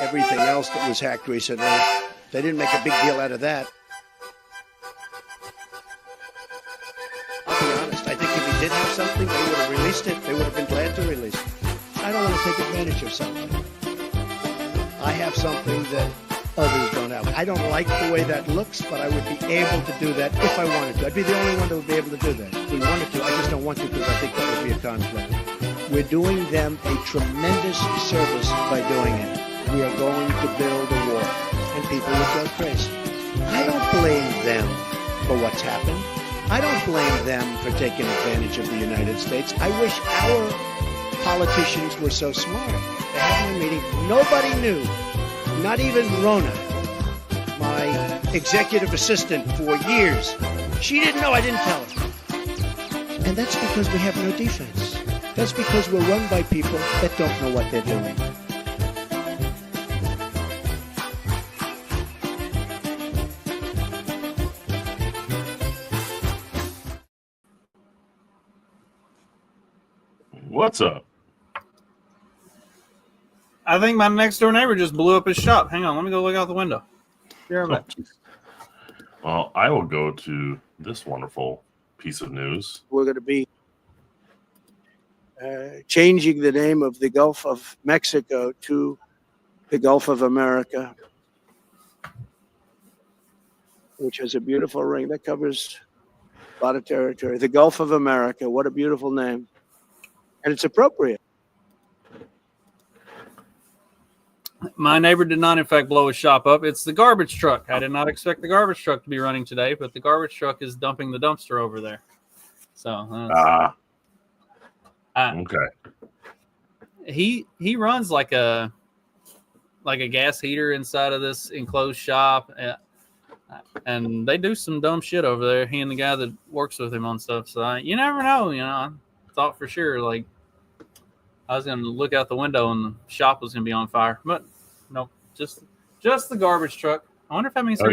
everything else that was hacked recently. They didn't make a big deal out of that. I'll be honest. I think if he did have something, they would have released it. They would have been glad to release it. I don't want to take advantage of something. I have something that others don't have. I don't like the way that looks, but I would be able to do that if I wanted to. I'd be the only one that would be able to do that. If we wanted to, I just don't want to because I think that would be a conflict. We're doing them a tremendous service by doing it. We are going to build a wall, and people will go crazy. I don't blame them for what's happened. I don't blame them for taking advantage of the United States. I wish our politicians were so smart. They had a meeting. Nobody knew. Not even Rona, my executive assistant for years. She didn't know. I didn't tell her. And that's because we have no defense. That's because we're run by people that don't know what they're doing. What's up? I think my next door neighbor just blew up his shop. Hang on, let me go look out the window. Well, I will go to this wonderful piece of news. We're going to be changing the name of the Gulf of Mexico to the Gulf of America, which has a beautiful ring that covers a lot of territory. The Gulf of America, what a beautiful name. And it's appropriate. My neighbor did not, in fact, blow his shop up. It's the garbage truck. I did not expect the garbage truck to be running today, but the garbage truck is dumping the dumpster over there. So, okay. He runs like a gas heater inside of this enclosed shop, and they do some dumb shit over there. He and the guy that works with him on stuff. So you never know. I thought for sure like I was gonna look out the window and the shop was gonna be on fire, but no, just the garbage truck. I wonder if that means I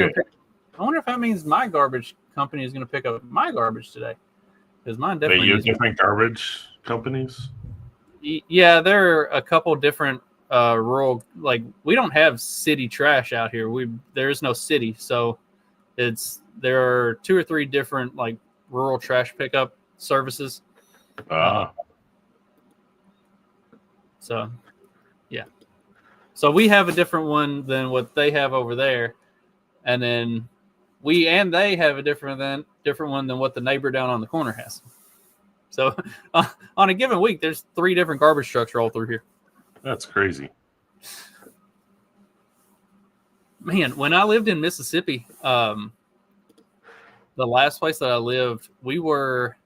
wonder if that means my garbage company is gonna pick up my garbage today, because mine definitely. They use different garbage companies. Yeah, there are a couple different rural. Like we don't have city trash out here. There is no city, so there are 2 or 3 different like rural trash pickup services. So, yeah. So we have a different one than what they have over there, and then they have a different one than what the neighbor down on the corner has. So, on a given week, there's 3 different garbage trucks roll through here. That's crazy. Man, when I lived in Mississippi, the last place that I lived, we were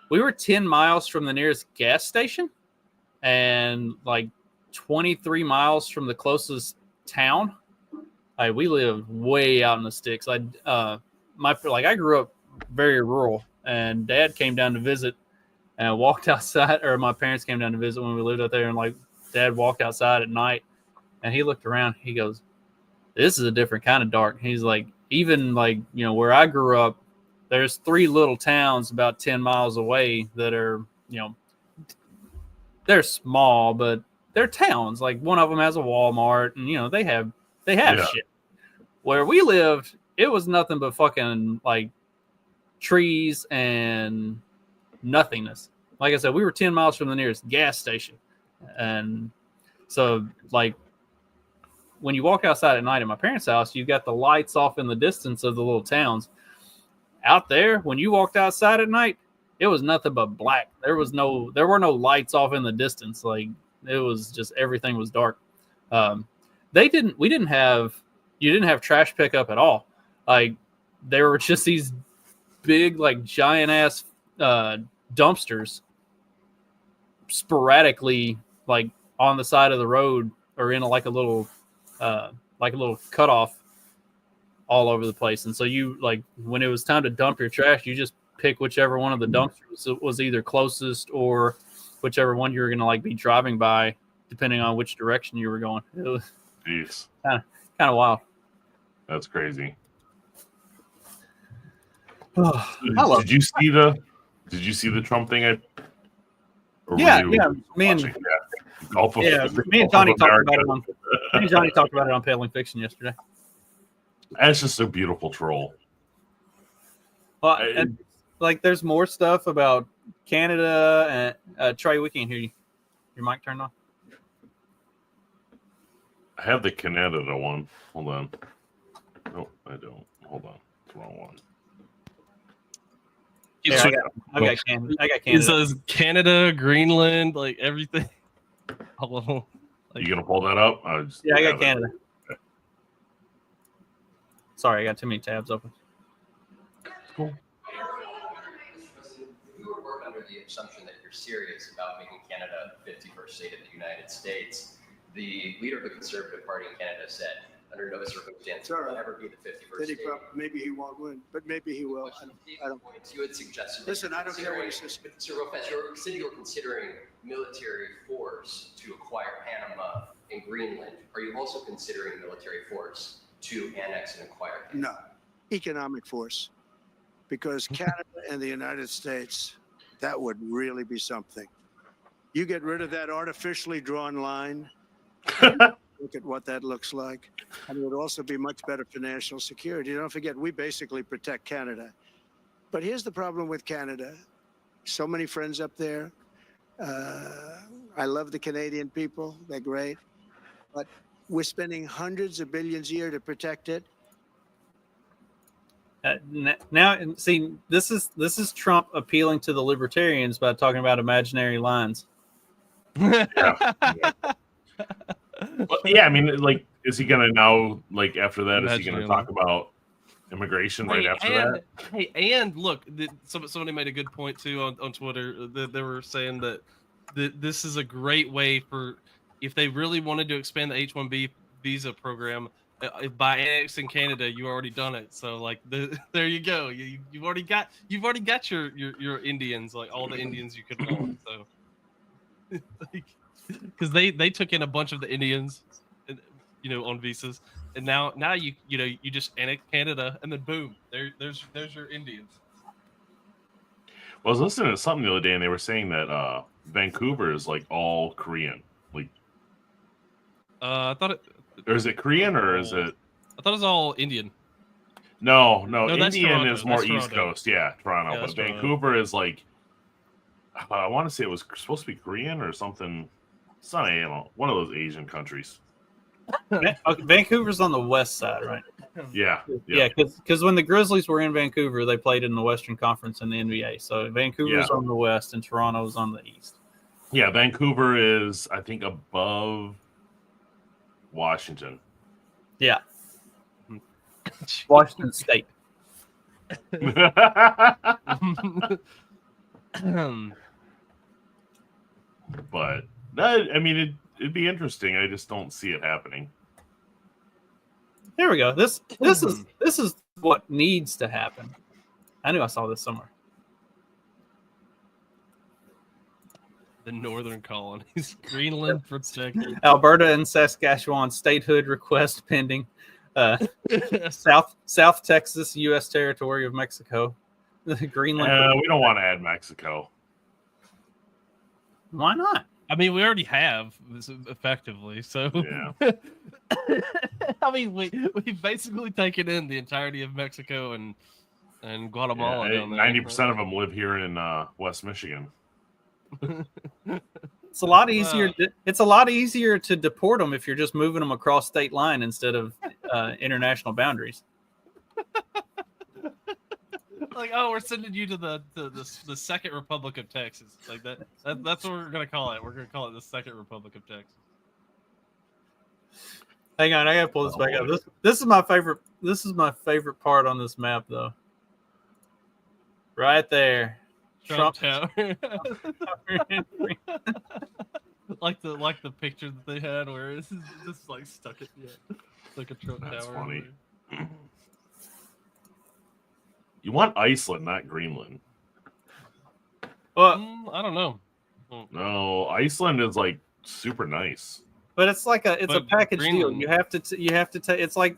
10 miles from the nearest gas station and like 23 miles from the closest town. Like we lived way out in the sticks. I grew up very rural, and Dad came down to visit and walked outside, or my parents came down to visit when we lived out there, and like Dad walked outside at night and he looked around. He goes, "This is a different kind of dark." He's like, even like, where I grew up, there's 3 little towns about 10 miles away that are, they're small, but they're towns. Like one of them has a Walmart, and they have shit. Where we lived, it was nothing but fucking like trees and nothingness. Like I said, we were 10 miles from the nearest gas station, and so like when you walk outside at night at my parents' house, you got the lights off in the distance of the little towns. Out there, when you walked outside at night, it was nothing but black. There were no lights off in the distance. Like it was just, everything was dark. You didn't have trash pickup at all. Like there were just these big, like giant ass dumpsters sporadically, like on the side of the road or in a little cutoff all over the place. And so you, like, when it was time to dump your trash, you just pick whichever one of the dumpsters was either closest or whichever one you were going to like be driving by, depending on which direction you were going. It was kind of wild. That's crazy. Did you see the Trump thing? Me and Tony talked about it Me and Johnny talked about it on Paddling Fiction yesterday. That's just a beautiful troll. Well, and, like, there's more stuff about Canada. And Trey, we can't hear you. Your mic turned on? I have the Canada one. Hold on. No, I don't. Hold on. It's the wrong one. Yeah, I got Canada. It says Canada, Greenland, like everything. All of them. Like, You gonna pull that up? I got Canada. Okay. Sorry, I got too many tabs open. Cool. We would work under the assumption that you're serious about making Canada the 51st state of the United States. The leader of the Conservative Party in Canada said, under no circumstance will it ever be the 51st state. Maybe he won't win, but maybe he will. I don't. You had suggested. Listen, I don't care what he says. Sir Lopez, you said you were considering military force to acquire Panama and Greenland. Are you also considering military force to annex and acquire Canada? No, economic force, because Canada and the United States, that would really be something. You get rid of that artificially drawn line. Look at what that looks like. And it would also be much better for national security. Don't forget, we basically protect Canada. But here's the problem with Canada. So many friends up there. I love the Canadian people. They're great. But we're spending hundreds of billions a year to protect it. Now, see, this is Trump appealing to the libertarians by talking about imaginary lines. Well, yeah, I mean, like, is he gonna now, like, after that, is he gonna Imaginary talk about immigration right after that? Hey, and look, somebody made a good point too on Twitter. They were saying that this is a great way for, if they really wanted to expand the H-1B visa program, by annexing Canada, you already done it. So like, there you go. You've already got your Indians, like all the Indians you could want. So, because they took in a bunch of the Indians, on visas, and now you just annex Canada, and then boom, there's your Indians. Well, I was listening to something the other day, and they were saying that Vancouver is like all Korean. Like, I thought it. Or is it Korean or is it? I thought it was all Indian. No, that's Indian Toronto. is more That's East Toronto. Coast. Yeah, Toronto. Yeah, But that's Toronto. Vancouver is like, I want to say it was supposed to be Korean or something. It's not one of those Asian countries. Okay, Vancouver's on the west side, right? Yeah. Yeah, because when the Grizzlies were in Vancouver, they played in the Western Conference in the NBA. So Vancouver's on the west and Toronto's on the east. Yeah, Vancouver is, I think, above Washington. Yeah. Washington State. But that, I mean, it'd be interesting. I just don't see it happening. There we go. This is what needs to happen. I knew I saw this somewhere. The northern colonies, Greenland protected. Alberta and Saskatchewan statehood request pending. South Texas, U.S. territory of Mexico. Greenland. We don't want to add Mexico. Why not? I mean, we already have effectively. So, yeah. I mean, we've basically taken in the entirety of Mexico and Guatemala. Yeah, down there. 90% of them live here in West Michigan. It's a lot easier. It's a lot easier to deport them if you're just moving them across state line instead of international boundaries. Like, oh, we're sending you to the Second Republic of Texas. Like that's what we're gonna call it. We're gonna call it the Second Republic of Texas. Hang on, I gotta pull this back up. This is my favorite. This is my favorite part on this map, though. Right there. Trump Tower. like the picture that they had where it's just like stuck it. Yeah, it's like a Trump That's Tower. funny. You want Iceland, not Greenland. Well, I don't know. No, Iceland is like super nice. but it's like a package deal. Greenland. You have to take. It's like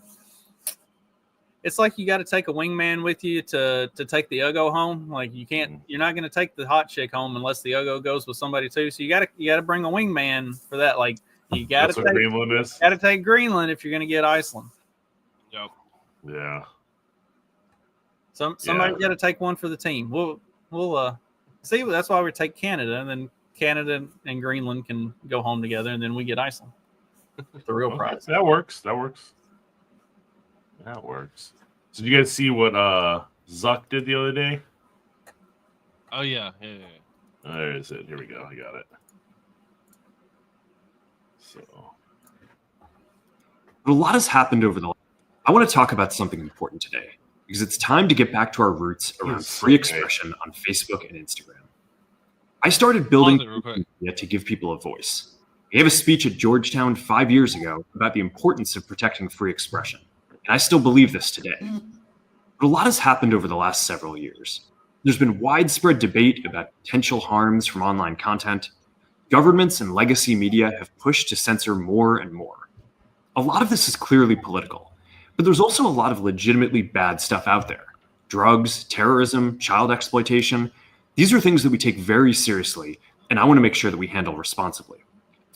you got to take a wingman with you to take the Uggo home. Like you can't. You're not going to take the hot chick home unless the Uggo goes with somebody too. So you got to bring a wingman for that. Like You got That's to what take Greenland is. got to take Greenland if you're going to get Iceland. Yep. Yeah. Somebody got to take one for the team. We'll see. That's why we take Canada, and then Canada and Greenland can go home together, and then we get Iceland. The real prize. That works. That works. So, did you guys see what Zuck did the other day? Oh yeah. There is it. Here we go. I got it. So, But a lot has happened over the. I want to talk about something important today because it's time to get back to our roots around Yes, free okay. expression on Facebook and Instagram. I started building Pause it real quick. media to give people a voice. I gave a speech at Georgetown 5 years ago about the importance of protecting free expression, and I still believe this today. But a lot has happened over the last several years. There's been widespread debate about potential harms from online content. Governments and legacy media have pushed to censor more and more. A lot of this is clearly political, but there's also a lot of legitimately bad stuff out there. Drugs, terrorism, child exploitation. These are things that we take very seriously, and I want to make sure that we handle responsibly.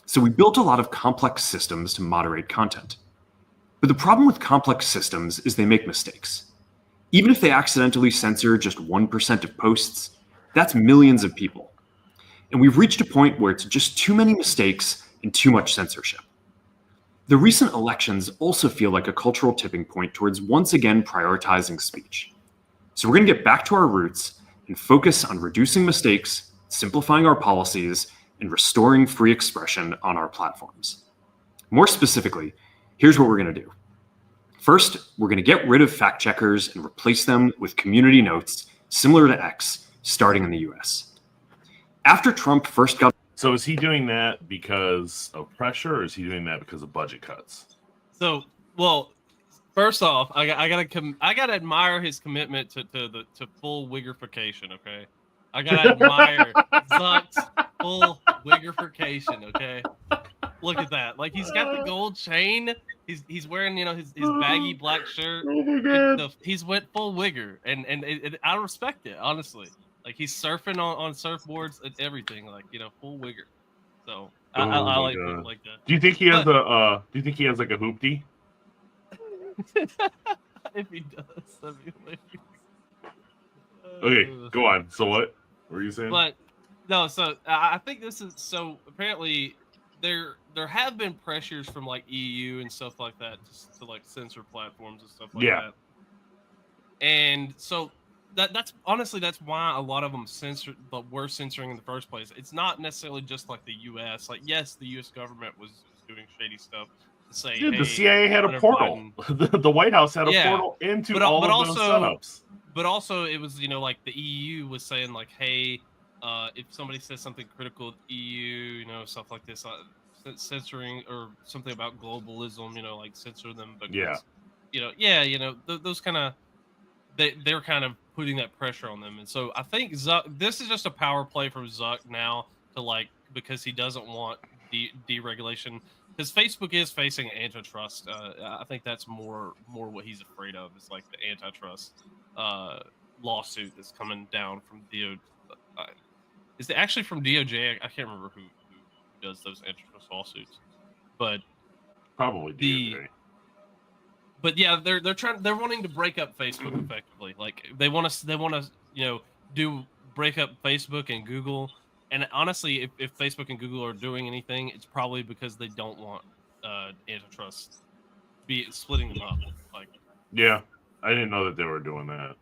So we built a lot of complex systems to moderate content. But the problem with complex systems is they make mistakes. Even if they accidentally censor just 1% of posts, that's millions of people. And we've reached a point where it's just too many mistakes and too much censorship. The recent elections also feel like a cultural tipping point towards once again prioritizing speech. So we're going to get back to our roots and focus on reducing mistakes, simplifying our policies, and restoring free expression on our platforms. More specifically, here's what we're going to do. First, we're going to get rid of fact checkers and replace them with community notes similar to X, starting in the US. After Trump first got So is he doing that because of pressure, or is he doing that because of budget cuts? So, well, first off, I gotta admire his commitment to full wiggerification. Okay, I gotta admire Zuck's full wiggerification. Okay, look at that. Like, he's got the gold chain. He's wearing, his baggy black shirt. Oh my god! He's went full wigger, and I respect it, honestly. Like, he's surfing on surfboards and everything, like, full wigger. So I like people like that. Do you think he has Do you think he has like a hoopty? If he does, that'd be hilarious. Okay, go on. So what were you saying? But no, so I think this is so. Apparently, there have been pressures from like EU and stuff like that just to like censor platforms and stuff like that. And so that's honestly that's why a lot of them censored, but were censoring in the first place. It's not necessarily just like the U.S. Like, yes, the U.S. government was doing shady stuff. To say, Dude, hey, the CIA had a Hunter portal. Biden- The White House had a Yeah, portal into but all of also- those setups. But also, it was, like the EU was saying, like, hey, if somebody says something critical of the EU, stuff like this, censoring or something about globalism, like censor them. Because, those kind of, they're kind of putting that pressure on them. And so I think Zuck, this is just a power play from Zuck now to, like, because he doesn't want deregulation. Because Facebook is facing antitrust. I think that's more what he's afraid of. Is like the antitrust lawsuit that's coming down from DOJ. Is it actually from DOJ? I can't remember who does those antitrust lawsuits, but Probably DOJ. But yeah, they're wanting to break up Facebook effectively. Like, they want to break up Facebook and Google. And honestly, if Facebook and Google are doing anything, it's probably because they don't want antitrust be splitting them up. Like, Yeah, I didn't know that they were doing that.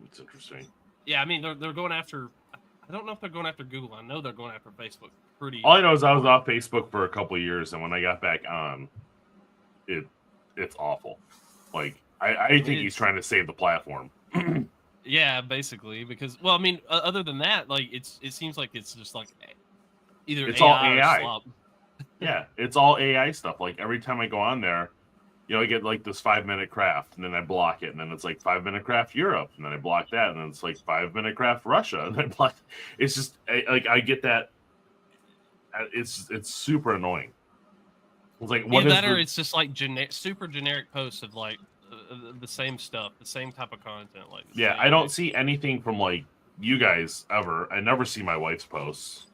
It's interesting. yeah, I mean, they're going after. I don't know if they're going after Google. I know they're going after Facebook. Pretty. All I know is I was off Facebook for a couple of years, and when I got back on, it's awful. Like, I think he's trying to save the platform. Yeah, basically, because, well, I mean, other than that, like, it seems like it's just like either It's AI all or AI. slop. Yeah, it's all AI stuff. Like, every time I go on there, I get like this 5-minute craft, and then I block it, and then it's like 5-minute craft Europe, and then I block that, and then it's like 5-minute craft Russia, and I block. It's just I get that. It's super annoying. It's like, what is Either it's just like super generic posts of like the same stuff, the same type of content. Like, Yeah, I don't see anything from like you guys ever. I never see my wife's posts.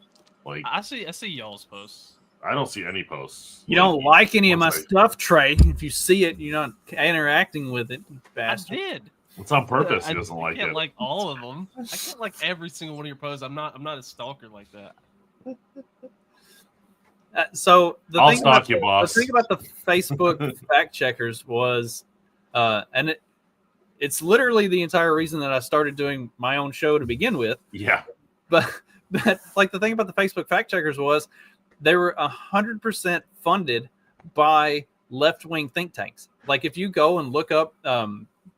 Like, I see y'all's posts. I don't see any posts. You don't like any of my once stuff, Trey. If you see it, you're not interacting with it, you I bastard. did. It's on purpose. He I doesn't like can't it. like all of them. I can't like every single one of your posts. I'm not a stalker like that. So I'll stalk you, boss. The thing about the Facebook fact checkers was, and it's literally the entire reason that I started doing my own show to begin with. Yeah. But like the thing about the Facebook fact checkers was they were 100% funded by left-wing think tanks. Like if you go and look up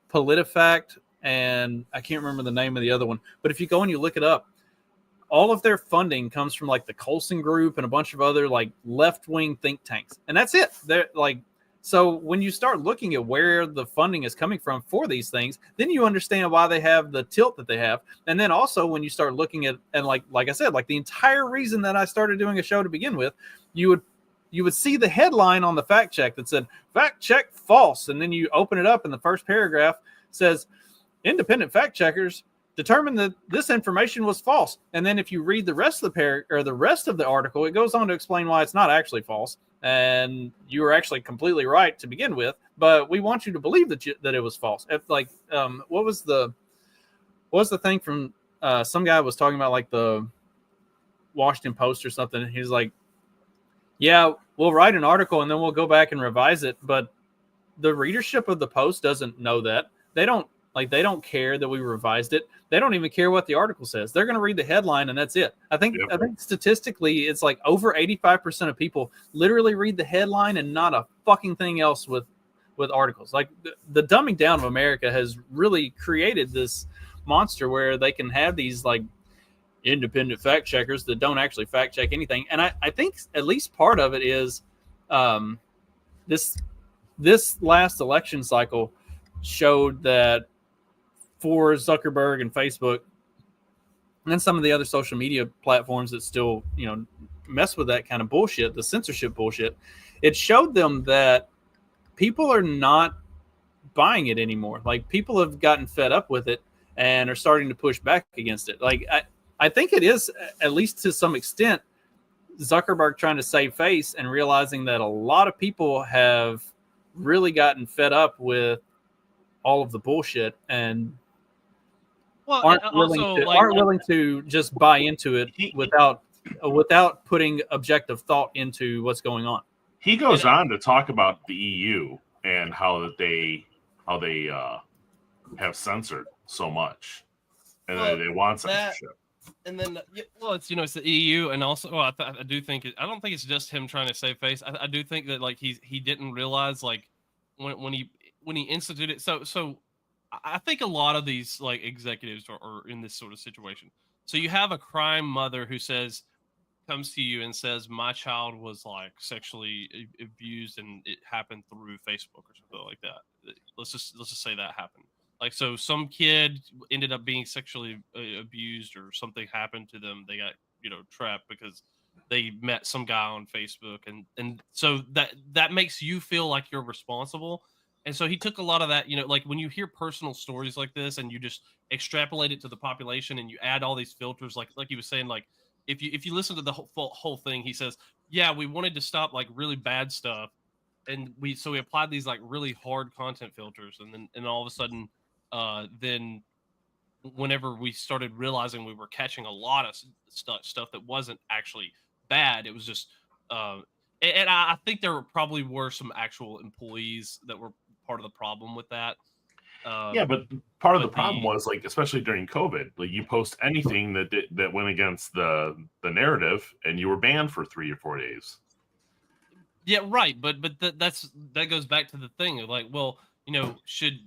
PolitiFact, and I can't remember the name of the other one, but if you go and you look it up, all of their funding comes from like the Colson Group and a bunch of other like left-wing think tanks, and that's it. They're like, so when you start looking at where the funding is coming from for these things, then you understand why they have the tilt that they have. And then also when you start looking at, and like I said, like the entire reason that I started doing a show to begin with, you would see the headline on the fact check that said fact check false, and then you open it up and the first paragraph says independent fact checkers determined that this information was false. And then if you read the rest of the rest of the article, it goes on to explain why it's not actually false. And you were actually completely right to begin with, but we want you to believe that it was false. If like, what was the thing from some guy was talking about, like the Washington Post or something. He's like, yeah, we'll write an article and then we'll go back and revise it, but the readership of the Post doesn't know that. They don't care that we revised it. They don't even care what the article says. They're going to read the headline and that's it. I think statistically it's like over 85% of people literally read the headline and not a fucking thing else with articles. Like the dumbing down of America has really created this monster where they can have these like independent fact checkers that don't actually fact check anything. And I think at least part of it is this last election cycle showed that for Zuckerberg and Facebook and some of the other social media platforms that still, mess with that kind of bullshit, the censorship bullshit, it showed them that people are not buying it anymore. Like people have gotten fed up with it and are starting to push back against it. Like I think it is, at least to some extent, Zuckerberg trying to save face and realizing that a lot of people have really gotten fed up with all of the bullshit and aren't willing to just buy into it without putting objective thought into what's going on. He goes on to talk about the EU and how they have censored so much, and they want censorship. And then, it's the EU, and also, I do think I don't think it's just him trying to save face. I do think that like he didn't realize like when he instituted. So I think a lot of these like executives are in this sort of situation. So you have a crime mother who comes to you and says, my child was like sexually abused and it happened through Facebook or something like that. Let's just say that happened. Like, so some kid ended up being sexually abused or something happened to them. They got, trapped because they met some guy on Facebook. And so that makes you feel like you're responsible. And so he took a lot of that, like when you hear personal stories like this and you just extrapolate it to the population and you add all these filters, like he was saying, like if you listen to the whole thing, he says, yeah, we wanted to stop like really bad stuff. And we applied these like really hard content filters. And all of a sudden, then whenever we started realizing we were catching a lot of stuff that wasn't actually bad, it was just, and I think there probably were some actual employees that were part of the problem with that. But part of the problem was like, especially during COVID, like you post anything that went against the narrative, and you were banned for 3 or 4 days. Yeah, right. But that goes back to the thing of like, well, should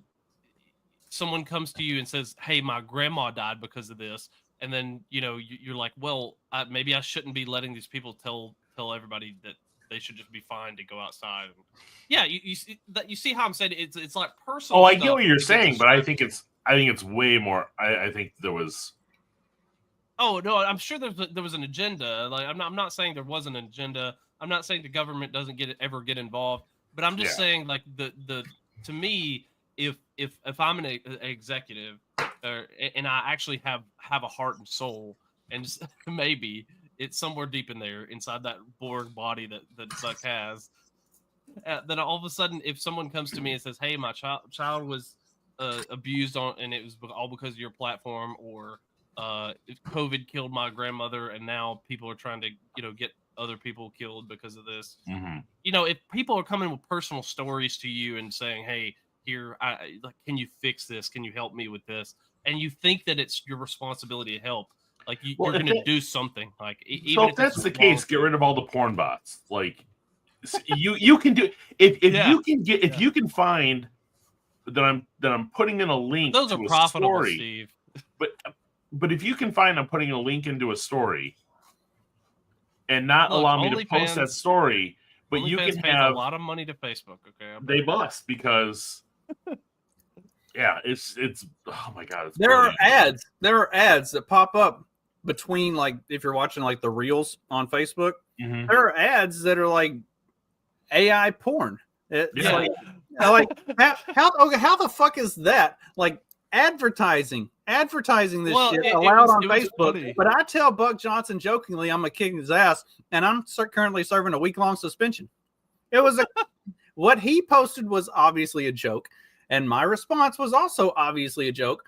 someone comes to you and says, "Hey, my grandma died because of this," and then you're like, "Well, maybe I shouldn't be letting these people tell everybody that they should just be fine to go outside." Yeah, you see how I'm saying it's like personal. Oh, I get what you're saying, but I think it's way more. I think there was. Oh no, I'm sure there was an agenda. Like I'm not saying there wasn't an agenda. I'm not saying the government doesn't ever get involved, but I'm just saying like the to me, if I'm an executive and I actually have a heart and soul, and just maybe it's somewhere deep in there, inside that Borg body that Zuck has. Then all of a sudden, if someone comes to me and says, "Hey, my child was abused and it was all because of your platform," or COVID killed my grandmother, and now people are trying to get other people killed because of this. Mm-hmm. If people are coming with personal stories to you and saying, "Hey, here, can you fix this? Can you help me with this?" and you think that it's your responsibility to help, like you're going to do something. Like even if that's the case, get rid of all the porn bots. Like you can do if you can find that I'm putting in a link. Those to are a profitable, story, Steve. But if you can find I'm putting a link into a story and not allow me to post that story, but you can have a lot of money to Facebook. Okay, they must because yeah, it's oh my god, it's there brilliant. are ads that pop up between, like, if you're watching like the reels on Facebook, Mhm. there are ads that are like AI porn. It's Yeah. like how the fuck is that? Like advertising this shit allowed on Facebook. funny. But I tell Buck Johnson jokingly I'm gonna kick his ass, and I'm currently serving a week-long suspension. It was what he posted was obviously a joke, and my response was also obviously a joke.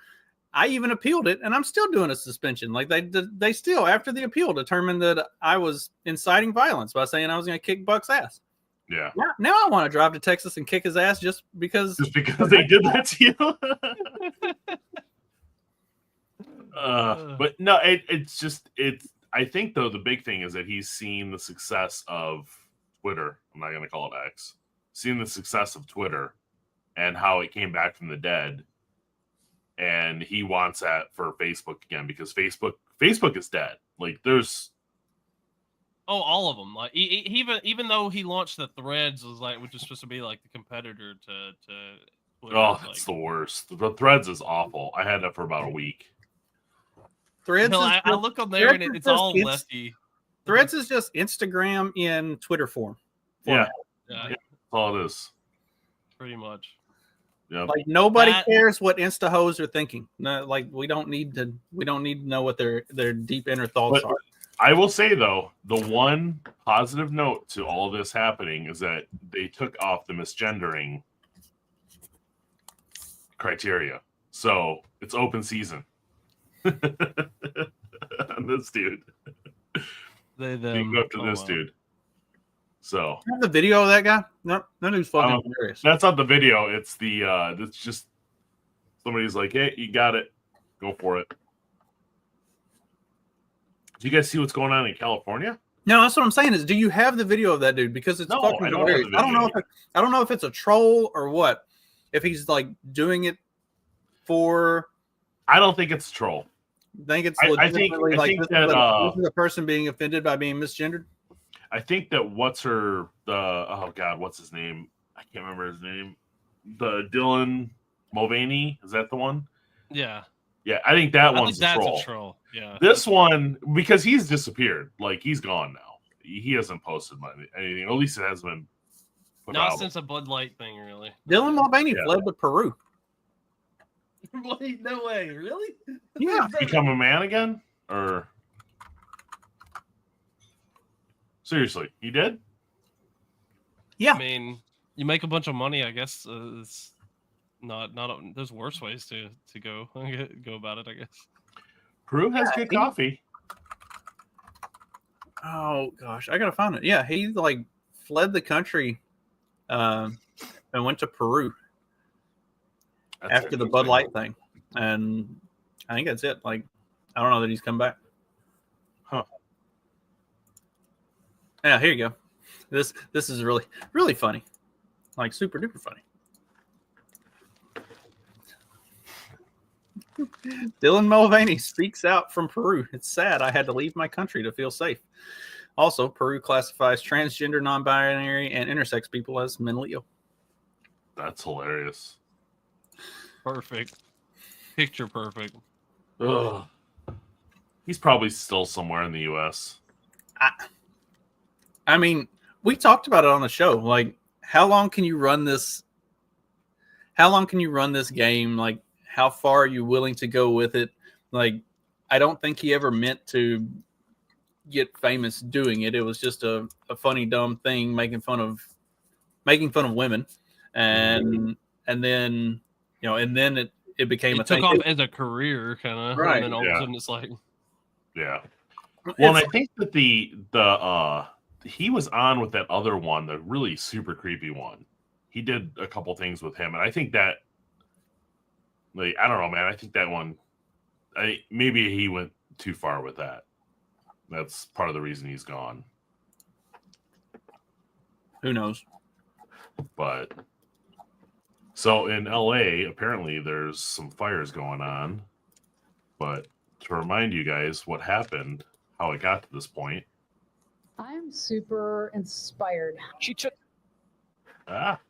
I even appealed it, and I'm still doing a suspension. Like they still, after the appeal, determined that I was inciting violence by saying I was going to kick Buck's ass. Yeah. Now I want to drive to Texas and kick his ass just because they did that to you. But no, it's I think though the big thing is that he's seen the success of Twitter. I'm not going to call it X. Seen the success of Twitter and how it came back from the dead. And he wants that for Facebook again because Facebook is dead. Like there's all of them. Like even though he launched the Threads, which is supposed to be like the competitor to Twitter. Oh, that's the worst. The Threads is awful. I had that for about a week. Threads. I look on there and it's all lefty. Threads is just Instagram in Twitter form. Yeah, yeah, that's all it is. Pretty much. Yep. Like nobody cares what Insta hoes are thinking. No, like we don't need to know what their deep inner thoughts are. I will say though, the one positive note to all this happening is that they took off the misgendering criteria, so it's open season. This dude, you can go up to this dude. So you have the video of that guy? No, that dude's fucking hilarious. That's not the video. It's the it's just somebody's like, "Hey, you got it, go for it." Do you guys see what's going on in California? No, that's what I'm saying. Is do you have the video of that dude? Because it's fucking hilarious. I don't know if it's a troll or what. If he's like doing it for, I don't think it's a troll. Think it's I think this is a person being offended by being misgendered. I think that what's his name? I can't remember his name. The Dylan Mulvaney, is that the one? Yeah. Yeah, I think that's a troll. Yeah. This one, because he's disappeared. Like he's gone now. He hasn't posted anything. At least it hasn't been put not out. since a Bud Light thing, really. Dylan Mulvaney fled to Peru. No way, really? Yeah. Become a man again? Or seriously, he did? Yeah. I mean, you make a bunch of money, I guess. It's not. There's worse ways to go about it, I guess. Peru has good coffee. Oh gosh, I gotta find it. Yeah, he like fled the country, and went to Peru after the Bud Light thing, and I think that's it. Like, I don't know that he's come back. Huh? Yeah, here you go. This is really funny, like super duper funny. Dylan Mulvaney speaks out from Peru. It's sad. I had to leave my country to feel safe. Also, Peru classifies transgender, non-binary, and intersex people as mentally ill. That's hilarious. Perfect. Picture perfect. Ugh. He's probably still somewhere in the U.S. I mean, we talked about it on the show. Like, how long can you run this? How long can you run this game? Like, how far are you willing to go with it? Like, I don't think he ever meant to get famous doing it. It was just a funny, dumb thing, making fun of women, and then it became a It took thing. off as a career, kind of, Right. and then all of Yeah. a sudden it's like, Yeah. Well, and I think that the he was on with that other one, the really super creepy one. He did a couple things with him, and I think that, like, I don't know, man. I think that one, maybe he went too far with that. That's part of the reason he's gone. Who knows? But so in LA, apparently there's some fires going on. But to remind you guys what happened, how it got to this point. I'm super inspired. She took yep,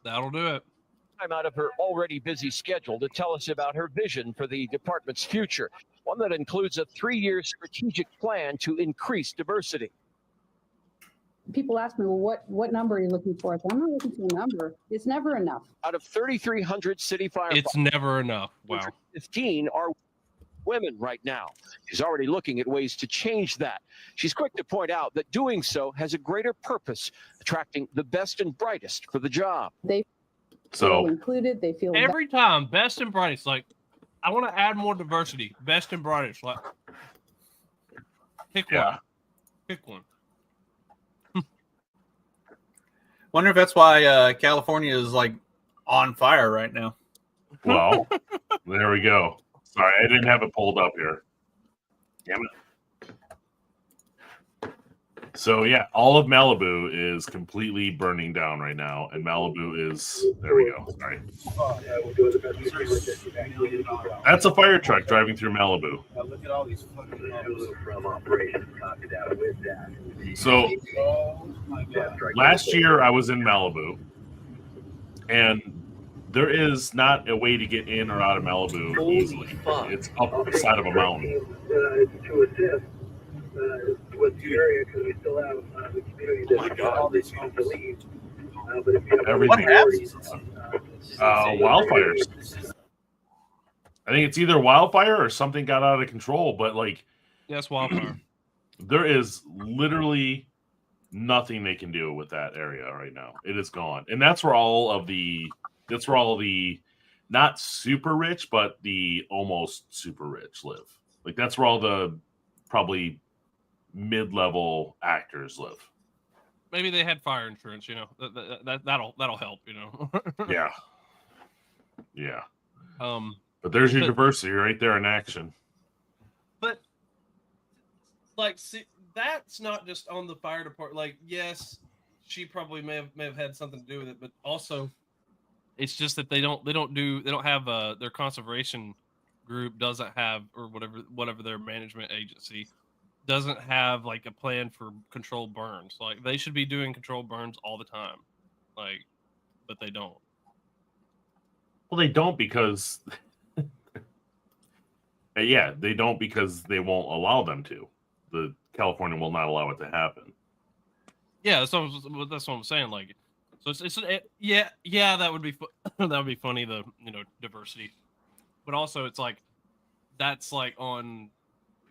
that'll do it. time out of her already busy schedule to tell us about her vision for the department's future, one that includes a 3-year strategic plan to increase diversity. People ask me, well, what number are you looking for? I said, I'm not looking for a number. It's never enough. Out of 3,300 city firefighters, It's never enough. Wow. 15 are women right now. She's already looking at ways to change that. She's quick to point out that doing so has a greater purpose, attracting the best and brightest for the job. They feel So included. They feel Every time, best and brightest. Like, I want to add more diversity. Best and brightest. Like, pick one. yeah, Pick one. Wonder if that's why California is like on fire right now. well, there we go. Sorry, I didn't have it pulled up here. Damn it. So yeah, all of Malibu is completely burning down right now, and Malibu is there. We go. Sorry, that's a fire truck driving through Malibu. Look at all these fucking So last year I was in Malibu, and there is not a way to get in or out of Malibu easily. It's up the side of a mountain. To assist with the area because we still have the community that all these homes to leave. But if you have Everything. What Wildfires. I think it's either wildfire or something got out of control, but like Yes, wildfire. there is literally nothing they can do with that area right now. It is gone. And that's where all the not super rich, but the almost super rich live. Like that's where all the probably mid-level actors live. Maybe they had fire insurance. You know, that'll help. You know. Yeah. Yeah. But there's your diversity right there in action. But like, see, that's not just on the fire department. Like, yes, she probably may have had something to do with it, but also, it's just that they don't have their conservation group doesn't have, or whatever their management agency doesn't have like a plan for controlled burns. Like they should be doing controlled burns all the time, like, but they don't. Well, they don't because yeah, they don't because they won't allow them to. The California will not allow it to happen. Yeah, that's what I'm saying. Like, so yeah, that would be that would be funny. The diversity, but also it's like that's like on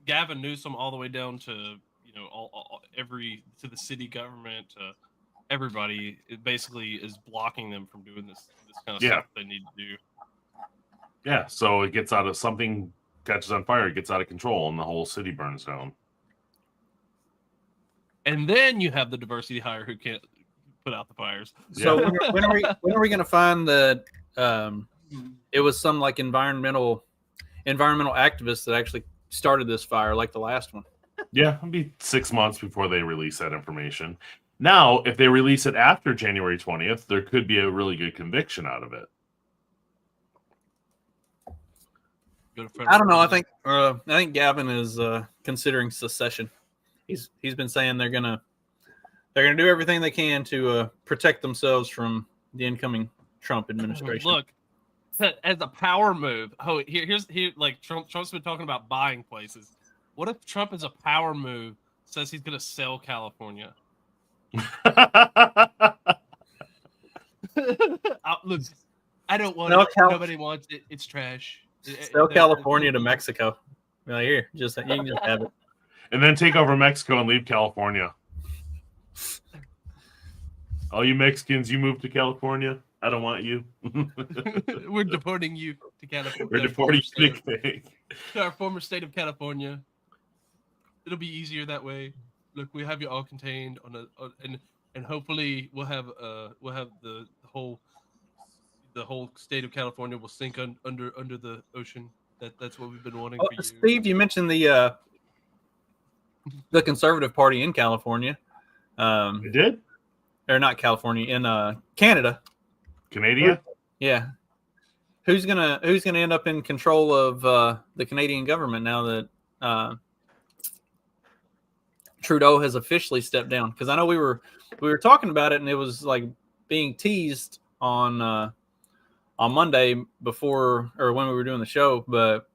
Gavin Newsom all the way down to to the city government to everybody. It basically is blocking them from doing this kind of stuff they need to do. Yeah, so it gets out of something catches on fire, it gets out of control, and the whole city burns down. And then you have the diversity hire who can't put out the fires. So when are we going to find that it was some like environmental activists that actually started this fire, like the last one? Yeah, it'll be 6 months before they release that information. Now, if they release it after January 20th, there could be a really good conviction out of it. I don't know. I think Gavin is considering secession. He's been saying they're gonna do everything they can to protect themselves from the incoming Trump administration. Look, as a power move. Oh, here's like Trump's been talking about buying places. What if Trump, as a power move, says he's gonna sell California? Look, I don't want it. Nobody wants it. It's trash. Sell California to Mexico. Be like, here, you can just have it. And then take over Mexico and leave California. All you Mexicans, you move to California. I don't want you. We're deporting you to California. We're deporting you to our former state of California. It'll be easier that way. Look, we have you all contained and hopefully we'll have the whole state of California will sink under the ocean. That's what we've been wanting for you. Steve, you mentioned the Conservative Party in California. You did? Or not California, in Canada. Canada? Yeah. Who's gonna end up in control of the Canadian government now that Trudeau has officially stepped down? Because I know we were talking about it, and it was like being teased on Monday before or when we were doing the show, but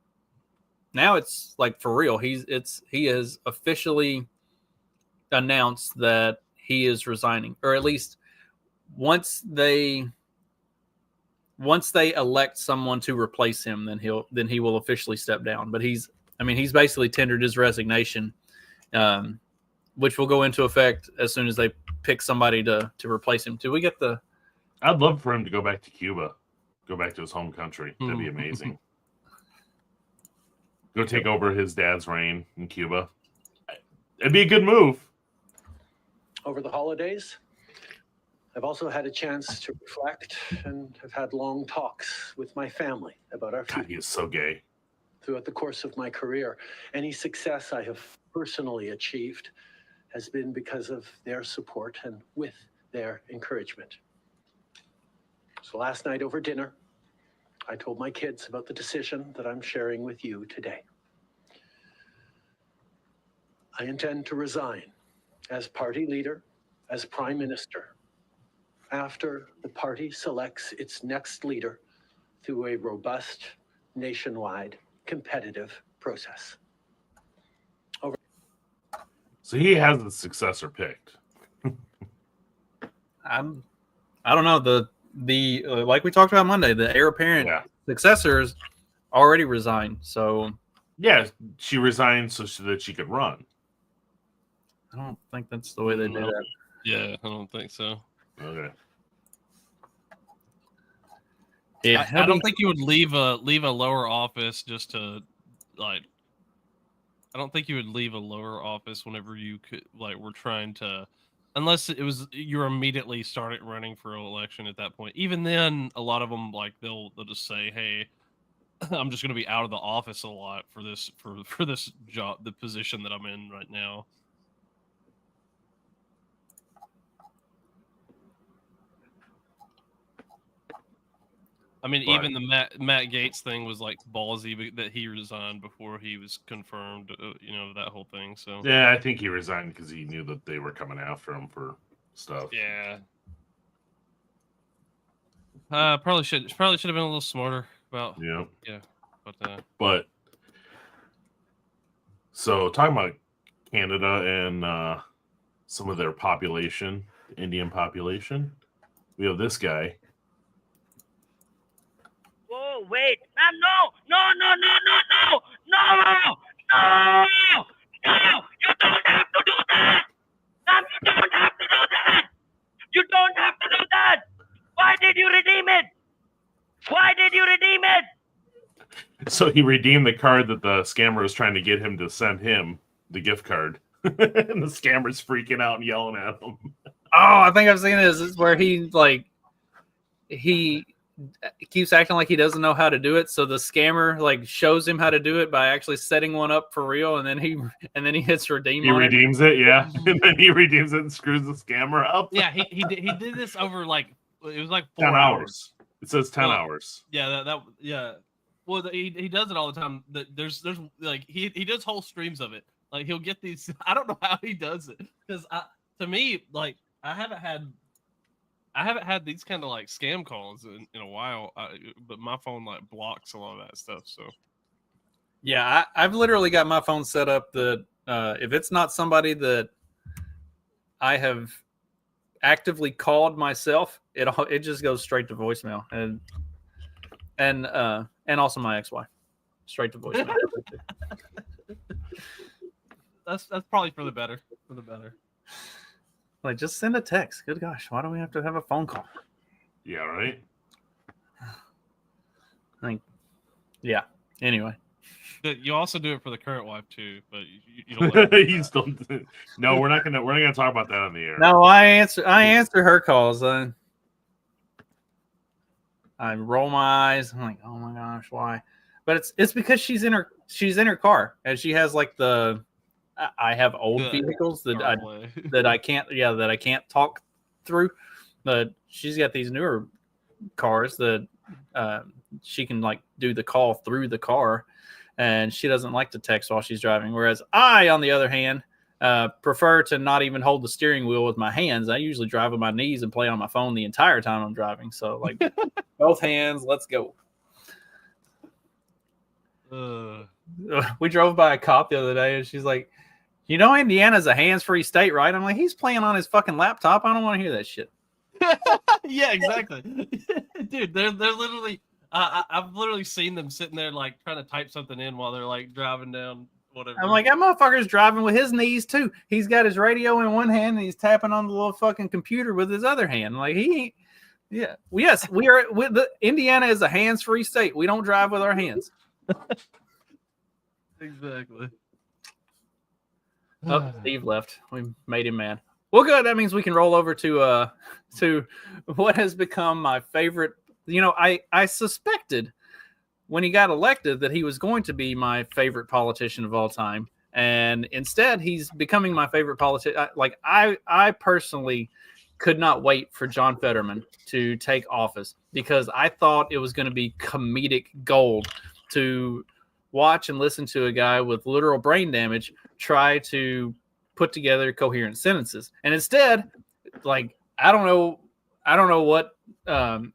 now it's like for real. He has officially announced that he is resigning, or at least once they elect someone to replace him, then he will officially step down. But he's basically tendered his resignation, which will go into effect as soon as they pick somebody to replace him. Do we get the? I'd love for him to go back to Cuba, go back to his home country. That'd be amazing. Go take over his dad's reign in Cuba. It'd be a good move. Over the holidays, I've also had a chance to reflect and have had long talks with my family about our future. God, he is so gay. Throughout the course of my career, any success I have personally achieved has been because of their support and with their encouragement. So last night over dinner, I told my kids about the decision that I'm sharing with you today. I intend to resign as party leader, as prime minister, after the party selects its next leader through a robust, nationwide, competitive process. So he has the successor picked. I don't know, the like we talked about Monday, the heir apparent successors already resigned. So yeah, she resigned so that she could run. I don't think that's the way they do that. Yeah, I don't think so. Okay. Yeah, I don't think you would leave a lower office just to like. I don't think you would leave a lower office whenever you could we're trying to, unless it was you're immediately starting running for election at that point. Even then, a lot of them they'll just say, "Hey, I'm just going to be out of the office a lot for this job, the position that I'm in right now." I mean, even the Matt Gaetz thing was ballsy that he resigned before he was confirmed. That whole thing. So yeah, I think he resigned because he knew that they were coming after him for stuff. Yeah. Probably should have been a little smarter about. Yeah. But so talking about Canada and some of their population, Indian population, we have this guy. Oh, wait. No. You don't have to do that. You don't have to do that. You don't have to do that. Why did you redeem it? So he redeemed the card that the scammer was trying to get him to send him, the gift card. And the scammer's freaking out and yelling at him. Oh, I think I've seen this. This is where he keeps acting like he doesn't know how to do it, so the scammer shows him how to do it by actually setting one up for real, and then he hits redeem. He redeems it, yeah, and then he redeems it and screws the scammer up. Yeah, he did this over it was 4 10 hours. It says 10 hours. Yeah, yeah. Well, he does it all the time. There's he does whole streams of it. He'll get these. I don't know how he does it because to me I haven't had these kind of scam calls in a while, but my phone blocks a lot of that stuff. So, yeah, I've literally got my phone set up that if it's not somebody that I have actively called myself, it just goes straight to voicemail, and also my ex-wife. straight to voicemail. That's probably for the better. For the better. Like, just send a text. Good gosh, why do we have to have a phone call? Yeah, right. Like, yeah. Anyway, You also do it for the current wife too, but you don't. Let her do You that. still, no, we're not gonna talk about that on the air. no, I answer her calls. I roll my eyes. I'm like, oh my gosh, why? But it's because she's in her car, and she has like I have old The vehicles that CarPlay. I can't talk through, but she's got these newer cars that she can like do the call through the car, and she doesn't like to text while she's driving. Whereas I, on the other hand, prefer to not even hold the steering wheel with my hands. I usually drive with my knees and play on my phone the entire time I'm driving. So like both hands, let's go. We drove by a cop the other day, and she's like, "You know, Indiana's a hands-free state, right?" I'm like, "He's playing on his fucking laptop. I don't want to hear that shit." Yeah, exactly. Dude, they're literally. I've literally seen them sitting there like trying to type something in while they're like driving down whatever. I'm like, that motherfucker's driving with his knees too. He's got his radio in one hand and he's tapping on the little fucking computer with his other hand. Like he ain't. Yeah. Yes, we are. Indiana is a hands-free state. We don't drive with our hands. Exactly. Oh, Steve left. We made him mad. Well, good. That means we can roll over to what has become my favorite. You know, I suspected when he got elected that he was going to be my favorite politician of all time, and instead he's becoming my favorite politician. Like I personally could not wait for John Fetterman to take office because I thought it was going to be comedic gold to watch and listen to a guy with literal brain damage try to put together coherent sentences. And instead, like, I don't know what the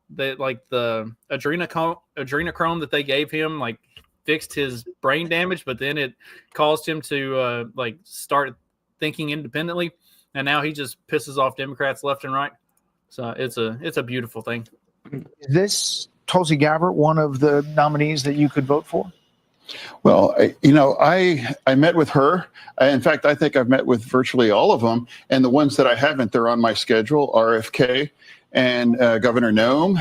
adrenochrome that they gave him like fixed his brain damage, but then it caused him to like start thinking independently, and now he just pisses off Democrats left and right. So it's a beautiful thing. Is this Tulsi Gabbard one of the nominees that you could vote for? Well, I met with her. In fact, I think I've met with virtually all of them. And the ones that I haven't, they're on my schedule, RFK and Governor Noem.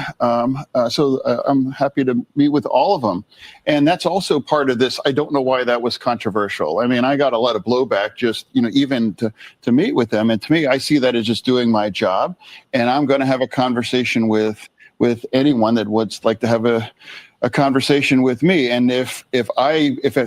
So I'm happy to meet with all of them. And that's also part of this. I don't know why that was controversial. I mean, I got a lot of blowback just, even to meet with them. And to me, I see that as just doing my job. And I'm going to have a conversation with anyone that would like to have a conversation with me. And if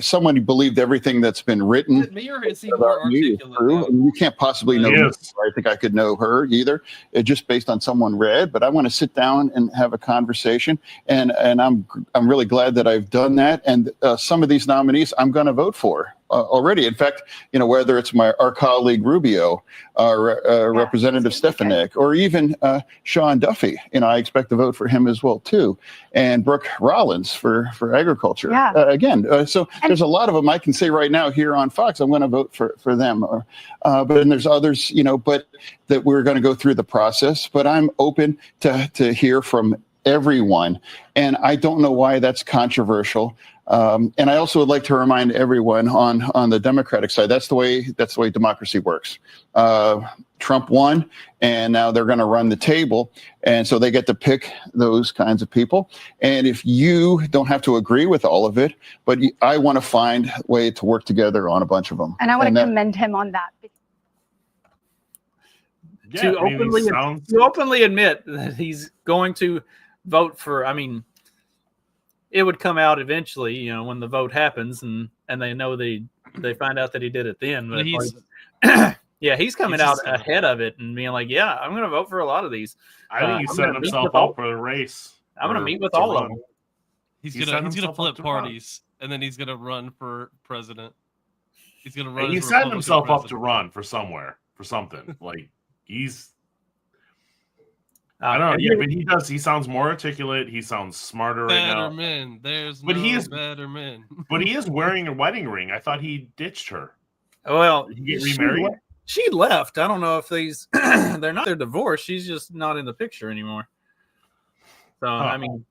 someone believed everything that's been written, is it me or is he more articulate? You can't possibly know. Yes. I think I could know her either, just based on someone read. But I want to sit down and have a conversation, and I'm really glad that I've done that. And some of these nominees I'm going to vote for already. In fact, whether it's our colleague Rubio, our Representative Stefanik, or even Sean Duffy, I expect to vote for him as well too, and Brooke Rollins for agriculture. Yeah. So there's a lot of them I can say right now here on Fox. I'm going to vote for them. But then there's others, but that we're going to go through the process. But I'm open to hear from everyone, and I don't know why that's controversial. And I also would like to remind everyone on the Democratic side, that's the way democracy works. Trump won, and now they're going to run the table, and so they get to pick those kinds of people. And if you don't have to agree with all of it, but I want to find a way to work together on a bunch of them. And I want to commend him on that. Yeah, to openly admit that he's going to vote for. I mean, it would come out eventually, when the vote happens, and they know they find out that he did it then. But he's coming out ahead of it and being like, "Yeah, I'm going to vote for a lot of these." I think he's setting himself up for the race. I'm going to meet with all of them. He's gonna flip parties, and then he's gonna run for president. He's gonna run. He's setting himself up to run for somewhere, for something. Like he's. I don't know. Yeah, but he does. He sounds more articulate. He sounds smarter right now. Better men. There's better men. But he is wearing a wedding ring. I thought he ditched her. Well, Did he get remarried? She left. I don't know if they're divorced. She's just not in the picture anymore. So I mean,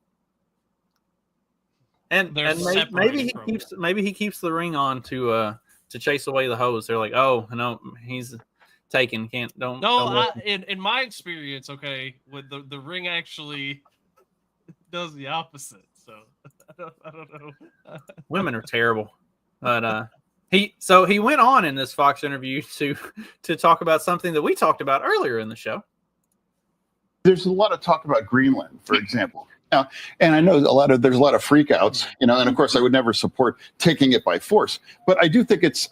And They're maybe separated from he keeps the ring on to chase away the hoes. They're like, oh no, he's taken. Don't. In my experience, okay, with the ring actually does the opposite. So I don't know. Women are terrible, but he went on in this Fox interview to talk about something that we talked about earlier in the show. There's a lot of talk about Greenland, for example. Now, and I know there's a lot of freakouts, and of course I would never support taking it by force. But I do think it's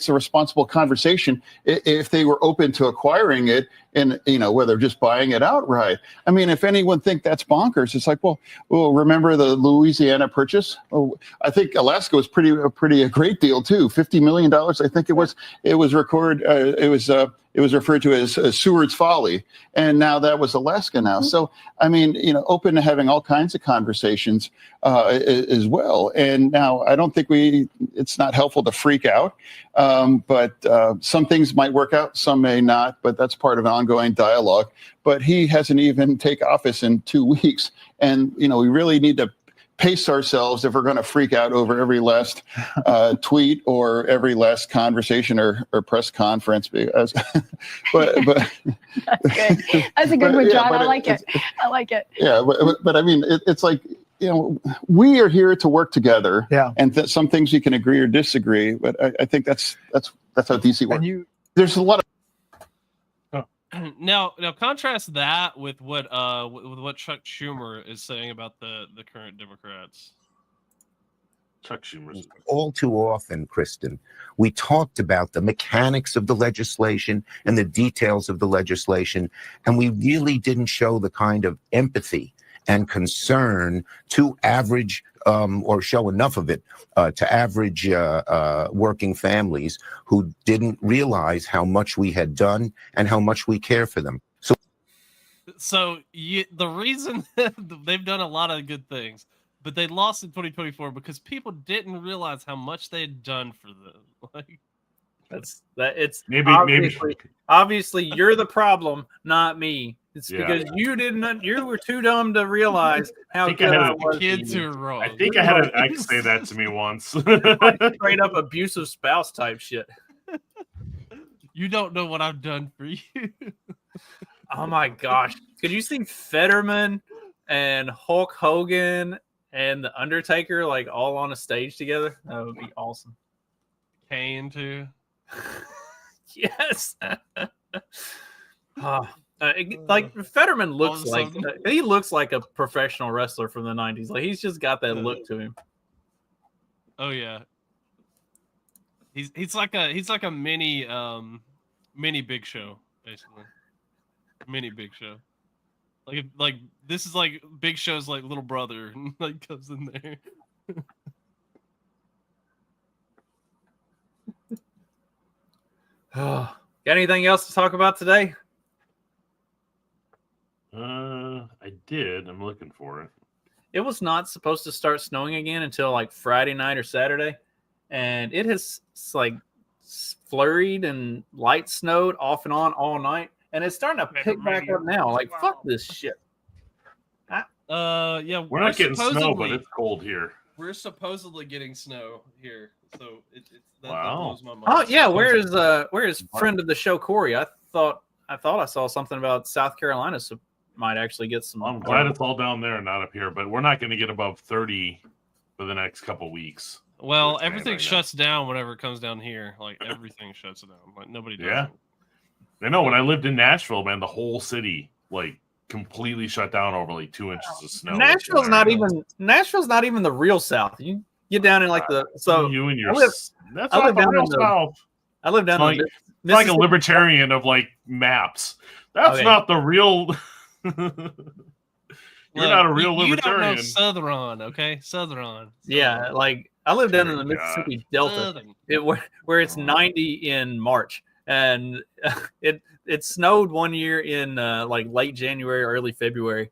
a responsible conversation if they were open to acquiring it, and whether just buying it outright. I mean, if anyone think that's bonkers, it's like, well, remember the Louisiana Purchase? Oh, I think Alaska was a great deal too. $50 million, I think it was. It was recorded. It was referred to as Seward's Folly, and now that was Alaska now. So, I mean, open to having all kinds of conversations as well. And now I don't think it's not helpful to freak out, but some things might work out, some may not, but that's part of an ongoing dialogue. But he hasn't even taken office in 2 weeks. And, we really need to pace ourselves if we're going to freak out over every last tweet or every last conversation or press conference. Because, but that's good. That's a good one, John. I like it. I like it. Yeah, but I mean, it's like, we are here to work together. Yeah. And some things we can agree or disagree, but I think that's how DC works. There's a lot of. Now contrast that with what Chuck Schumer is saying about the current Democrats. Chuck Schumer's all too often, Kristen, we talked about the mechanics of the legislation and the details of the legislation, and we really didn't show the kind of empathy and concern to average or show enough of it to average working families who didn't realize how much we had done and how much we care for them. So the reason they've done a lot of good things, but they lost in 2024 because people didn't realize how much they had done for them. Like, it's maybe obviously you're the problem, not me. It's because you were too dumb to realize how good I was. Kids are wrong. I think I had an ex say that to me once. Straight up abusive spouse type shit. You don't know what I've done for you. Oh my gosh. Could you see Fetterman and Hulk Hogan and The Undertaker like all on a stage together? That would be awesome. Kane too. Yes. Like Fetterman looks like he looks like a professional wrestler from the 90s. Like he's just got that look to him. Oh yeah. He's like a mini Big Show, basically. Mini Big Show. Like this is like Big Show's like little brother like comes in there. Got anything else to talk about today? I did. I'm looking for it. It was not supposed to start snowing again until like Friday night or Saturday, and it has like flurried and light snowed off and on all night, and it's starting to pick back up now. Like fuck this shit. Yeah, we're not getting snow, but it's cold here. We're supposedly getting snow here, so that blows my mind. Oh yeah, where is friend of the show Corey? I thought I saw something about South Carolina, so might actually get some. I'm glad it's all down there and not up here, but we're not going to get above 30 for the next couple weeks. Well, everything shuts down whenever it comes down here. Like everything shuts down. Like nobody does. Yeah, I know. When I lived in Nashville, man, the whole city like completely shut down over like 2 inches of snow. Nashville's not even the real South. You get down in like you and your that's not the real South. I live down in like a libertarian of like maps. That's not the real. You're not a real libertarian. You don't know Southern, okay? Southern. Yeah, like I live down in the Mississippi Delta, where it's 90 in March, and it snowed one year in like late January or early February,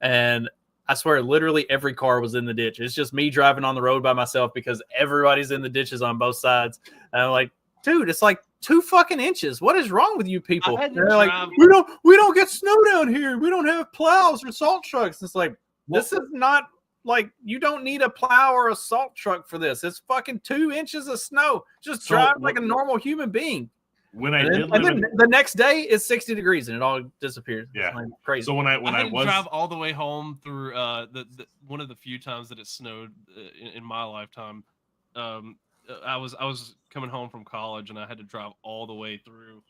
and I swear literally every car was in the ditch. It's just me driving on the road by myself because everybody's in the ditches on both sides, and I'm like, dude, it's like 2 fucking inches. What is wrong with you people? They're like, we don't get snow down here. We don't have plows or salt trucks. It's like, this is not like you don't need a plow or a salt truck for this. It's fucking 2 inches of snow. Just So drive like a normal human being. When I And did then, live and then the next day it's 60 degrees and it all disappears. Yeah. It's like crazy. So when I I had to was drive all the way home through the one of the few times that it snowed in my lifetime. I was coming home from college and I had to drive all the way through.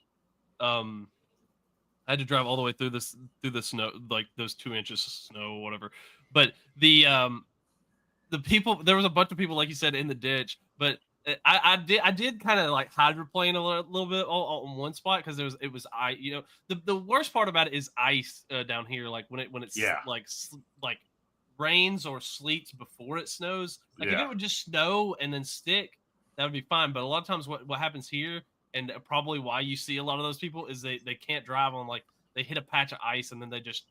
I had to drive all the way through the snow, like those 2 inches of snow, or whatever. But the people, there was a bunch of people, like you said, in the ditch. But I did kind of like hydroplane a little bit on one spot because it was ice. You know, the worst part about it is ice down here. Like when it's like rains or sleets before it snows. Like if it would just snow and then stick, that would be fine. But a lot of times what happens here, and probably why you see a lot of those people, is they can't drive on, like, they hit a patch of ice and then they just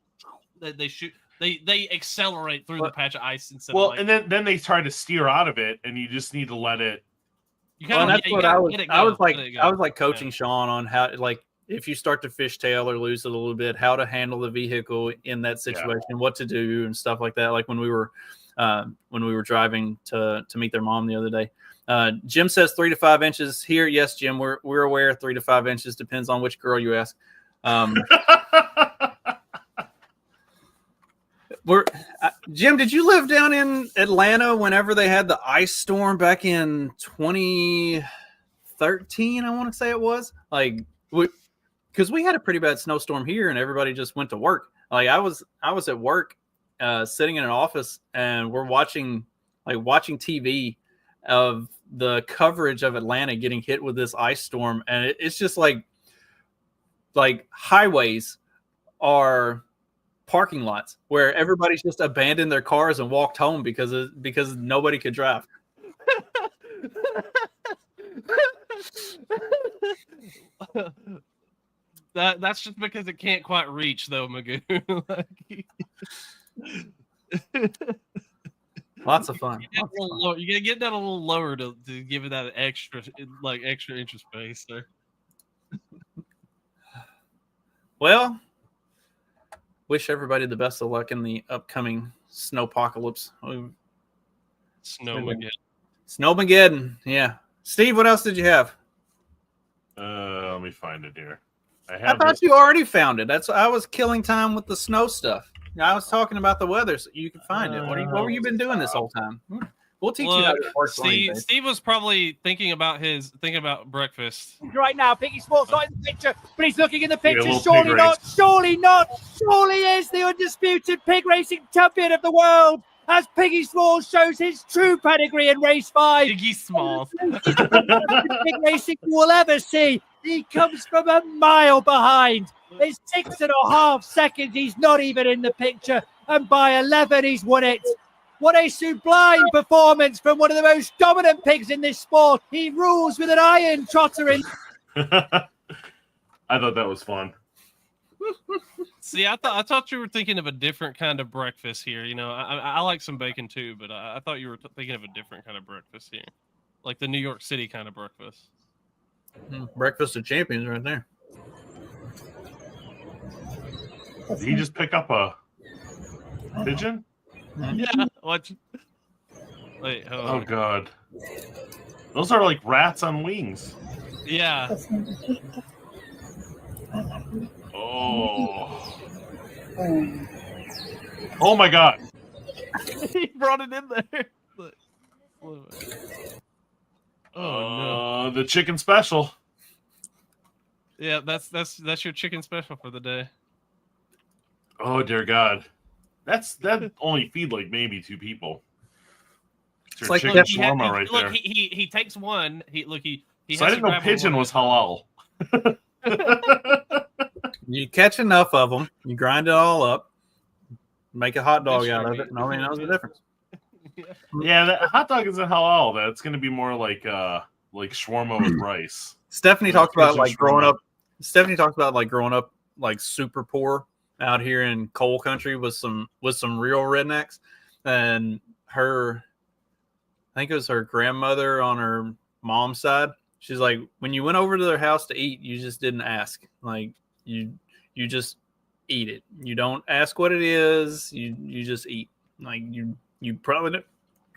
they shoot, they accelerate through the patch of ice instead of, like, and then they try to steer out of it, and you just need to let it. I was like coaching Sean on how, like, if you start to fishtail or lose it a little bit, how to handle the vehicle in that situation, what to do and stuff like that. Like when we were driving to meet their mom the other day. Jim says 3 to 5 inches here. Yes, Jim, we're aware 3 to 5 inches depends on which girl you ask. Jim, did you live down in Atlanta whenever they had the ice storm back in 2013? I want to say it was, like, because we had a pretty bad snowstorm here and everybody just went to work. Like I was at work, sitting in an office, and we're watching TV of the coverage of Atlanta getting hit with this ice storm, and it's just like highways are parking lots where everybody's just abandoned their cars and walked home because nobody could drive. That's just because it can't quite reach, though, Magoo. Lots of fun. You gotta get that a little lower to give it that extra inch of space there. Well, wish everybody the best of luck in the upcoming snowpocalypse. Snowmageddon. Yeah. Steve, what else did you have? Let me find it here. I thought you already found it. I was killing time with the snow stuff. I was talking about the weather so you can find it. What have you been doing this whole time? We'll teach you how to work. Steve was probably thinking about breakfast. Right now, Piggy Small's not in the picture, but he's looking in the picture. little Surely pig not. race. Surely not. Surely is the undisputed pig racing champion of the world, as Piggy Small shows his true pedigree in race 5. Piggy Small. Pig racing you will ever see. He comes from a mile behind. It's 6.5 seconds. He's not even in the picture. And by 11, he's won it. What a sublime performance from one of the most dominant pigs in this sport. He rules with an iron trotter in. I thought that was fun. See, I thought you were thinking of a different kind of breakfast here. You know, I like some bacon too, but I thought you were thinking of a different kind of breakfast here, like the New York City kind of breakfast. Breakfast of champions, right there. Did he just pick up a pigeon? Yeah. What? Wait. Oh God. Those are like rats on wings. Yeah. Oh. Oh my God. He brought it in there. Oh no. The chicken special. Yeah, that's your chicken special for the day. Oh dear God. That only feed like maybe 2 people. It's like chicken shawarma right there. He takes one. He So I didn't know pigeon was halal. You catch enough of them, you grind it all up, make a hot dog out of it, and nobody knows the difference. Yeah, that hot dog isn't halal. That's going to be more like shawarma with rice. Stephanie talks about like growing up. Stephanie talks about like growing up like super poor out here in coal country with some real rednecks, and I think it was her grandmother on her mom's side. She's like, when you went over to their house to eat, you just didn't ask. Like you just eat it. You don't ask what it is. You just eat. Like you probably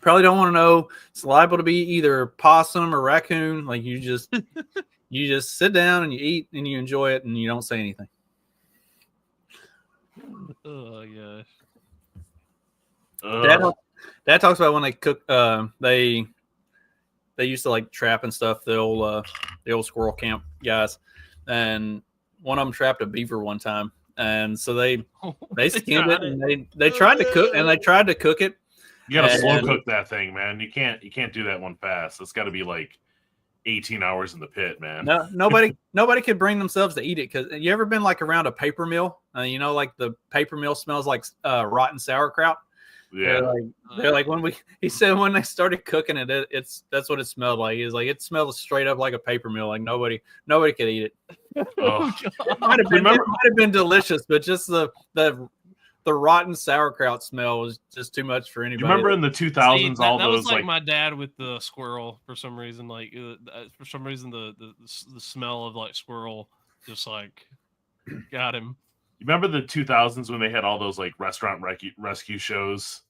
don't want to know. It's liable to be either possum or raccoon. Like you just sit down and you eat and you enjoy it and you don't say anything. Oh gosh. Dad talks about when they cook. They used to like trap and stuff. The old squirrel camp guys, and one of them trapped a beaver one time, and so they skinned it and they tried to cook it. You gotta slow cook that thing, man. You can't do that one fast. It's got to be like 18 hours in the pit, man. No, nobody could bring themselves to eat it. Because you ever been like around a paper mill? Like the paper mill smells like rotten sauerkraut. Yeah, they're like he said when they started cooking it, that's what it smelled like. He's like it smelled straight up like a paper mill. Like nobody could eat it. Oh. It might have been delicious, but just the rotten sauerkraut smell was just too much for anybody. You remember in the 2000s, that those was like my dad with the squirrel for some reason. Like for some reason, the smell of like squirrel just like got him. You remember the 2000s when they had all those like restaurant rescue shows?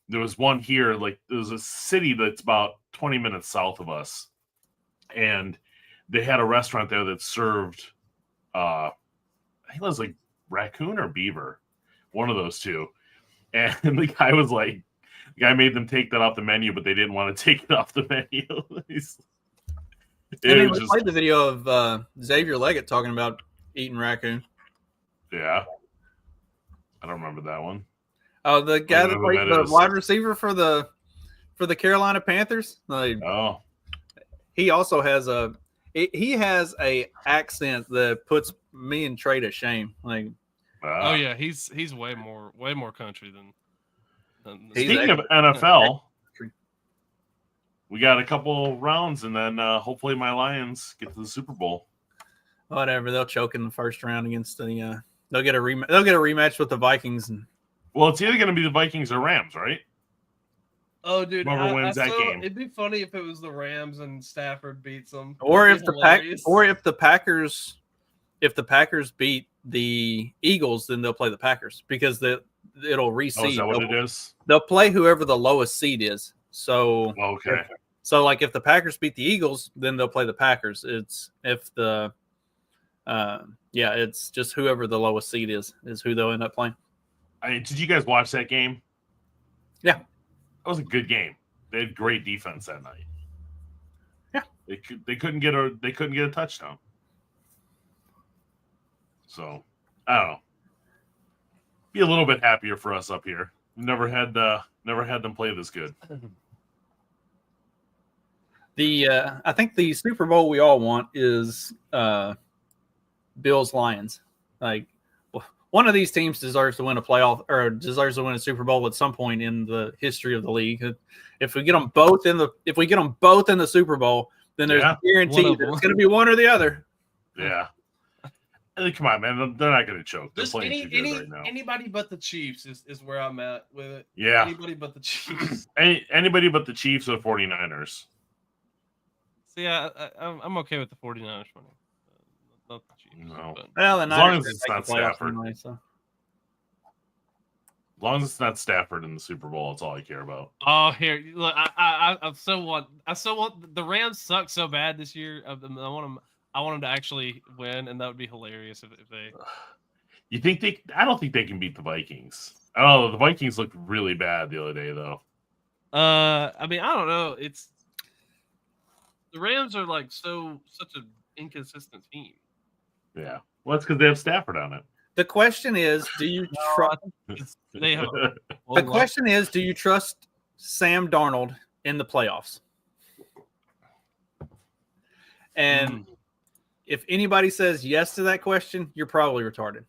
There was one here, like there was a city that's about 20 minutes south of us, and they had a restaurant there that served, I think it was like raccoon or beaver, one of those two. And the guy made them take that off the menu, but they didn't want to take it off the menu. We played the video of Xavier Leggett talking about eating raccoon. Yeah, I don't remember that one. Oh, the guy that played the wide receiver for the Carolina Panthers. Like, oh, he also has a accent that puts me and Trey to shame. Like, oh yeah, he's way more country than Speaking of NFL, we got a couple rounds, and then hopefully my Lions get to the Super Bowl. Whatever, they'll choke in the first round against the. They'll get a rematch with the Vikings. Well, it's either going to be the Vikings or Rams, right? Oh, dude, whoever wins that game. It'd be funny if it was the Rams and Stafford beats them, or if the Packers beat the Eagles, then they'll play the Packers because it'll reseed. Oh, is that what it is? They'll play whoever the lowest seed is. So okay. So like if the Packers beat the Eagles, then they'll play the Packers. It's it's just whoever the lowest seed is who they'll end up playing. Did you guys watch that game? Yeah, that was a good game. They had great defense that night. Yeah, they couldn't get a touchdown. So I don't know. Be a little bit happier for us up here. Never had them play this good. I think the Super Bowl we all want is Bills Lions. Like one of these teams deserves to win a playoff or deserves to win a Super Bowl at some point in the history of the league. If we get them both in the Super Bowl, then there's a guarantee that it's going to be one or the other. Yeah. Come on, man. They're not going to choke. They're Just playing too good right now. Anybody but the Chiefs is where I'm at with it. Yeah. Anybody but the Chiefs. Anybody but the Chiefs or 49ers. See, I'm okay with the 49ers winning. Not the Chiefs. No. Well, as long as it's not Stafford. Anyway, so. As long as it's not Stafford in the Super Bowl, that's all I care about. Oh, here, look, I still want the Rams suck so bad this year. I want them to actually win, and that would be hilarious if they. You think they? I don't think they can beat the Vikings. Oh, the Vikings looked really bad the other day, though. I mean, I don't know. It's the Rams are like such an inconsistent team. Yeah, well, that's because they have Stafford on it. The question is, do you trust? The question is, do you trust Sam Darnold in the playoffs? And if anybody says yes to that question, you're probably retarded.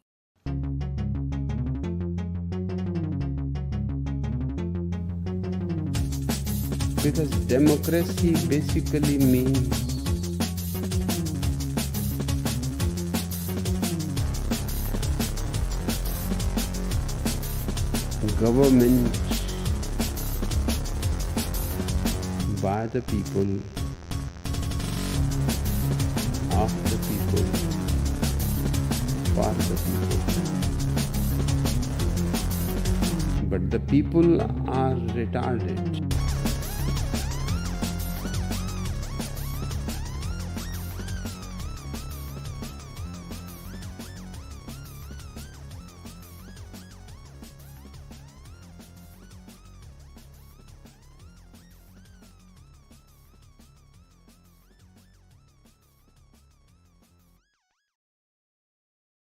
Because democracy basically means government by the people, of the people, for the people. But but the people are retarded.